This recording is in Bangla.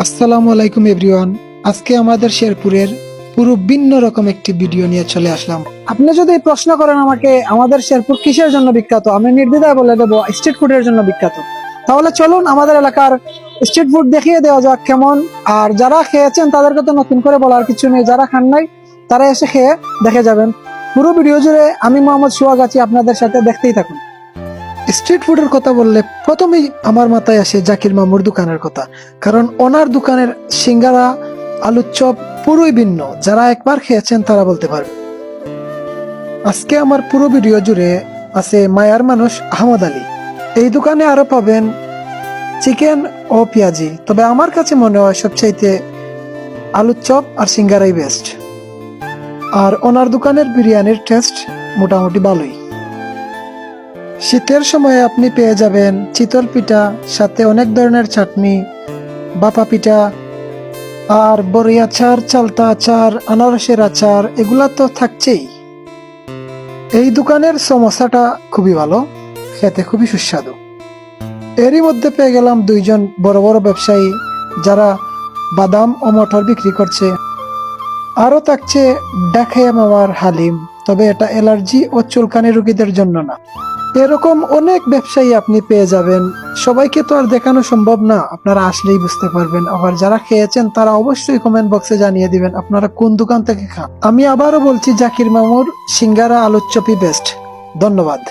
আসসালামু আলাইকুম এভরিওয়ান। আজকে আমাদের শেরপুরের পুরো ভিন্ন রকম একটি ভিডিও নিয়ে চলে আসলাম। আপনি যদি প্রশ্ন করেন আমাকে আমাদের শেরপুর কিসের জন্য বিখ্যাত, আমি নির্দ্বিধায় বলে দেবো স্ট্রিট ফুডের জন্য বিখ্যাত। তাহলে চলুন আমাদের এলাকার স্ট্রিট ফুড দেখিয়ে দেওয়া যাক কেমন। আর যারা খেয়েছেন তাদেরকে তো নতুন করে বলার কিছু নেই, যারা খান নাই তারা এসে খেয়ে দেখে যাবেন। পুরো ভিডিও জুড়ে আমি মোহাম্মদ সোহাগ আছি আপনাদের সাথে, দেখতেই থাকুন। স্ট্রিট ফুডের কথা বললে প্রথমেই আমার মাথায় আসে জাকির মামুর দোকানের কথা, কারণ ওনার দোকানের সিঙ্গারা, আলুর চপ পুরোই ভিন্ন। যারা একবার খেয়েছেন তারা বলতে পারবে। আজকে আমার পুরো ভিডিও জুড়ে আছে মায়ার মানুষ আহমদ আলী। এই দোকানে আরো পাবেন চিকেন ও পেঁয়াজি, তবে আমার কাছে মনে হয় সবচাইতে আলুর চপ আর সিঙ্গারাই বেস্ট। আর ওনার দোকানের বিরিয়ানির টেস্ট মোটামুটি ভালোই। শীতের সময় আপনি পেয়ে যাবেন চিতল পিঠা, সাথে অনেক ধরনের চাটনি, বাপা পিঠা, আর বড়ি আচার, চালতা আচার, আনারসের আচার, এগুলা তো থাকছেই। এই দোকানের সমোসাটা খুবই ভালো, খেতে খুবই সুস্বাদু। এরই মধ্যে পেয়ে গেলাম দুইজন বড় বড় ব্যবসায়ী যারা বাদাম ও মটর বিক্রি করছে। আরও থাকছে ডাকাইয়া মামার হালিম, তবে এটা অ্যালার্জি ও চুলকানি রোগীদের জন্য না। এরকম অনেক ব্যবসায়ী আপনি পেয়ে যাবেন, সবাইকে তো আর দেখানো সম্ভব না, আপনারা আসলেই বুঝতে পারবেন। আবার যারা খেয়েছেন তারা অবশ্যই কমেন্ট বক্সে জানিয়ে দিবেন আপনারা কোন দোকান থেকে খান। আমি আবারও বলছি, জাকির মামুর সিঙ্গারা আলুর চপই বেস্ট। ধন্যবাদ।